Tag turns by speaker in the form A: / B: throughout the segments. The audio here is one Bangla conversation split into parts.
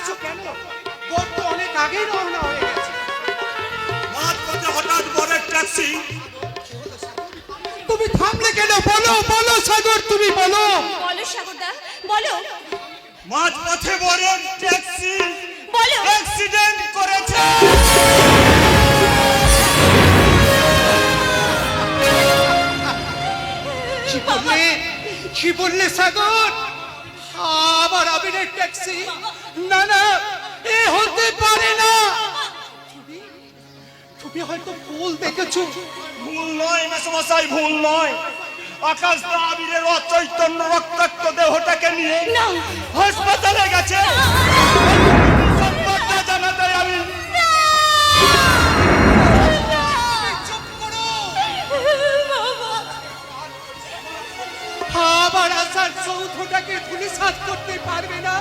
A: ডাকছো কেন? বোট তো অনেক আগেই রওনা হয়ে গেছে।
B: মাঝপথে হঠাৎ বড় ট্যাক্সি।
A: তুমি থামলে কেন? বলো বলো সাগর, তুমি বলো।
C: বলো সাগরদা, বলো।
B: মাঝপথে বড় ট্যাক্সি
C: বলো।
B: অ্যাক্সিডেন্ট করেছে।
A: কি বললে? কি বললে সাগর? আবার আবিরের ট্যাক্সি? না না, এ হতে পারে না। তুমি হয়তো ভুল দেখেছো।
B: ভুল নয় মেসমশাই, ভুল নয়। আকাশ দা আবিরের অচৈতন্য রক্তাক্ত দেহটাকে নিয়ে
C: না।
B: হাসপাতালে গেছে। সংবাদটা জানাতে আমি
A: চুপ করো। আবার আসার চৌধুটাকে ধুলিসাৎ করতে পারবে না।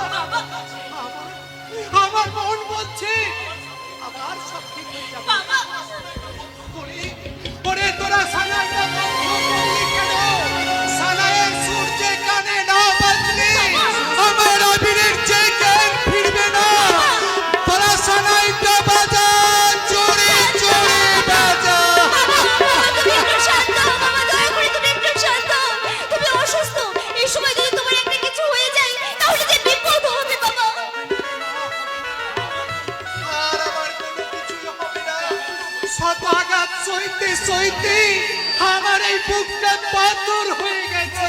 A: আমার মন বলছে আবার সব ঠিক হয়ে যাবে। ওরে, ওরে তোরা সানাইটা বন্ধ করলি কেন? সানাইয়ের সুর যে কানে না বাজলে আমার আবিরের যে জ্ঞান ফিরবে না। তোরা সানাইটা বাজা, জোরে জোরে বাজা।
C: তুমি একটু শান্ত হও বাবা, দয়া করে তুমি একটু শান্ত হও। তুমি অসুস্থ, এই সময় যদি তোমার একটা কিছু হয়ে যায় তাহলে যে বিপদ হবে বাবা।
A: আর আমার কোনো কিছুই হবে না। শত আঘাত সইতে সইতে আমার এই বুকটা পাথর হয়ে গেছে।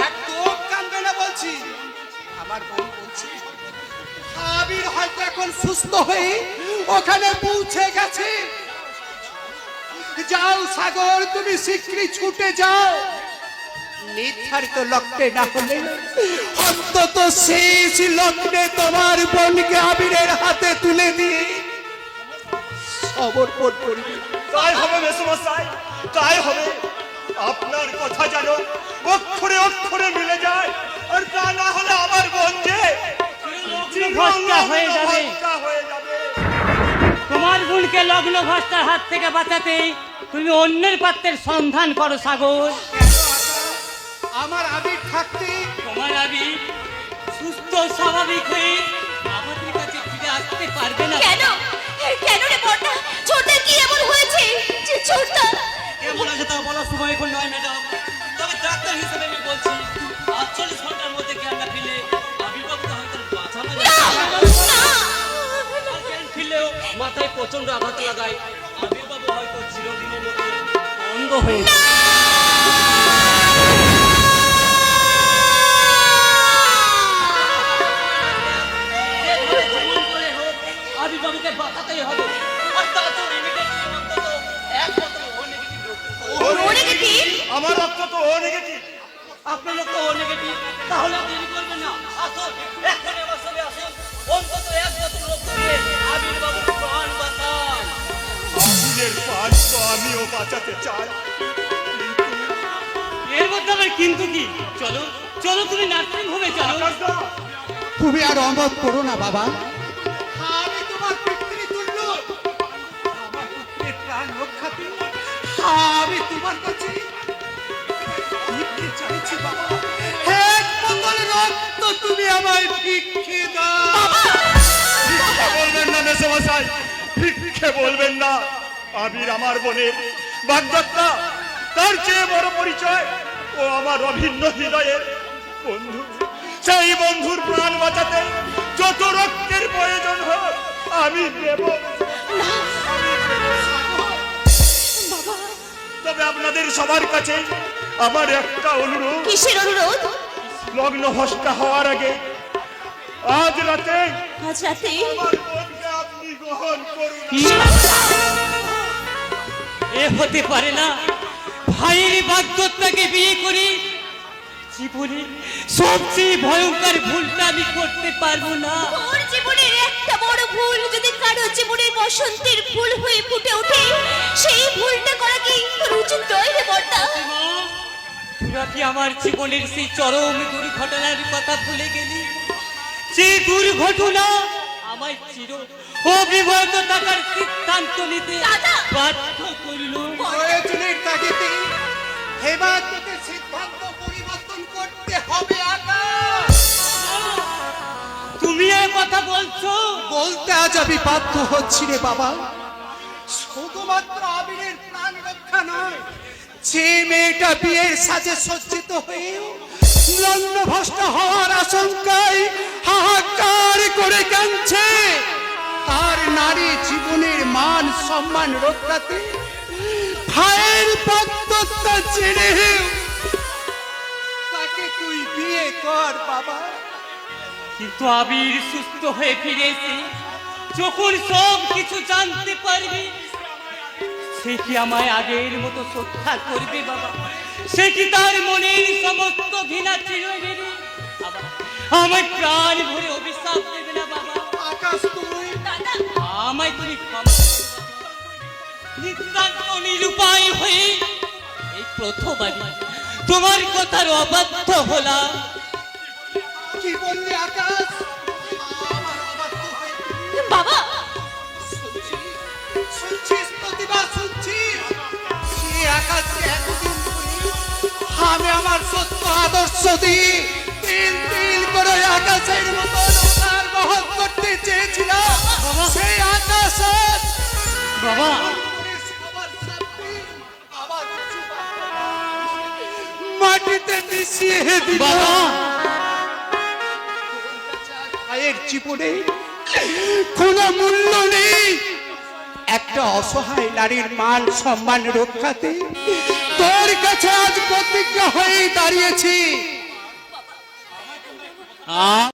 A: একদম কাঁদবে না বলছি। আমার বোন বলছি আবির হয়তো এখন সুস্থ হয়ে ওখানে পৌঁছে গেছে। যাও সাগর, তুমি শীঘ্রই ছুটে যাও। নির্ধারিত লক্ষ্যে না হলে অন্তত শেষ লগ্নে তোমার বোনকে আবিরের হাতে তুলে দিয়ে সমর্পণ করবে।
B: তাই হবে মেসমশাই, তাই হবে। আপনার কথা জানো অক্ষরে অক্ষরে মিলে যায়। আর তা না হলে আমার বোন যে
D: ভ্রষ্টা হয়ে যাবে।
B: ভ্রষ্টা হয়ে যাবে।
D: তোমার বোনকে লগ্ন ভ্রষ্টার হাত থেকে বাঁচাতে তুমি অন্যের পাত্রের সন্ধান করো সাগর।
A: আমার আবির থাকতে
D: তোমার আবি সুস্থ স্বাভাবিক হয়ে আমাদের কাছে ফিরে আসতে পারবে না।
C: কেন? কেন রে বড়টা? ছোটটা কি এমন হয়েছে যে ছোটটা?
D: কেমন আছে তা বলার সময় এখন নয় ম্যাডাম। তবে ডাক্তার হিসেবে আমি বলছি 48 ঘন্টার মধ্যে জ্ঞান না ফিরলে আবির্ভাবটা হয়তো বাঁচানো
C: না,
D: যাবে না।
C: না।
D: আর জ্ঞান ফিরলেও মাথায় প্রচন্ড আঘাত লাগায় আবির্ভাব হয়তো চিরদিনের মতো অন্ধ হয়ে যাবে। যেভাবে যেমন করে হোক আবির্ভাবকে বাঁচাতেই হবে। আর তা তো ইমিডিয়েটলি অন্তত এক বোতল ও নেগেটিভ রক্ত।
C: ও নেগেটিভ?
B: আমার রক্ত তো ও নেগেটিভ।
D: আপনার রক্ত ও নেগেটিভ, তাহলে আর দেরি করবেন না। আসুন এক্ষুনি আমার সঙ্গে আসুন। অন্তত এক বোতল রক্ত দিয়ে আবির্ভাবের প্রাণ বাঁচান।
B: আবিরের প্রাণ তো আমিও বাঁচাতে চাই।
D: এর মধ্যে আবার কিন্তু কি? চলো চলো তুমি নার্সিং হোমে চলো।
B: আকাশ দা,
A: তুমি আর অমত করো না বাবা। আমি তোমার পিতৃতুল্য। আমার পুত্রের প্রাণ রক্ষাতে আমি তোমার কাছে ভিক্ষে চাইছি বাবা। এক বোতল রক্ত তুমি আমায় ভিক্ষে দাও।
B: ভিক্ষে বলবেন না মেসমশাই, ভিক্ষে বলবেন না। আবির আমার বোনের বাগদত্তা, তার চেয়ে বড় পরিচয় ও আমার অভিন্ন হৃদয়ের বন্ধু। সেই বন্ধুর প্রাণ বাঁচাতে যত রক্তের প্রয়োজন হোক আমি দেব। তবে আপনাদের সবার কাছে আমার একটা অনুরোধ।
C: কিসের অনুরোধ?
B: লগ্ন ভ্রষ্টা হওয়ার আগে আজ রাতে
C: আজ রাতে?
B: আমার বোনকে আপনি গ্রহণ করুন।
D: এ হতে পারে না। ভাইয়ের বাগদত্তাকে বিয়ে করি জীবনে সবচেয়ে ভয়ঙ্কর ভুলটা আমি করতে পারবো না।
C: তোর জীবনের একটা বড় ভুল যদি কারো জীবনের বসন্তের ফুল হয়ে ফুটে ওঠে, সেই ভুলটা করা কি তোর উচিত নয় রে বড়টা?
D: মা, তোরা কি আমার জীবনের সেই চরম দুর্ঘটনার কথা ভুলে গেলি? যে দুর্ঘটনা আমায় চির অবিবাহিত থাকার সিদ্ধান্ত নিতে
C: দাদা!
D: বাধ্য করলো।
A: প্রয়োজনের তাগিদে এবার তোকে সিদ্ধান্ত পরিবর্তন করতে হবে আকাশ।
D: তুমি এই কথা বলছো?
A: বলতে আজ আমি বাধ্য হচ্ছি রে বাবা। শুধুমাত্র আবিরের প্রাণ রক্ষা নয়, যে মেয়েটা বিয়ের সাজে সজ্জিত হয়েও লগ্নভ্রষ্ট হওয়ার আশঙ্কায় হাহাকার করে কাঁদছে, তার নারী জীবনের মান সম্মান রক্ষাতে ভাইয়ের পদ্ধতিটা ছেড়ে তাকে তুই বিয়ে কর বাবা।
D: কিন্তু আবির সুস্থ হয়ে ফিরেছে, যখন সব কিছু জানতে পারবে, সে কি আমায় আগের মতো শ্রদ্ধা করবে বাবা? সে কি তার মনের সমস্ত ঘৃণা চিরে দেবে? আমার প্রাণ ভরে অভিশাপ দেবে না বাবা?
A: আকাশ তুই
D: আমায় তুমি ক্ষমা করো। নিতান্ত নিরুপায় হয়ে এই প্রথমবার তোমার কথার অবাধ্য হলাম।
A: কি বললি আকাশ? আমার অবাধ্য হয়ে
C: বাবা
A: শুনছিস প্রতিভা, শুনছিস? সে আকাশকে এতদিন ধরে আমি আমার সত্য আদর্শ দিয়ে তিল তিল করে আকাশের মতন উদার বহন করতে চেয়েছিলাম। সেই আকাশ আজ
D: বাবা
A: সবার সামনে আবার মাটিতে মিশিয়ে দিল।
D: বাবা
A: ভাইয়ের জীবনে কোনো মূল্য নেই। একটা অসহায় নারীর মান সম্মান রক্ষাতে তোর কাছে আজ প্রতিজ্ঞা হয়ে দাঁড়িয়েছি।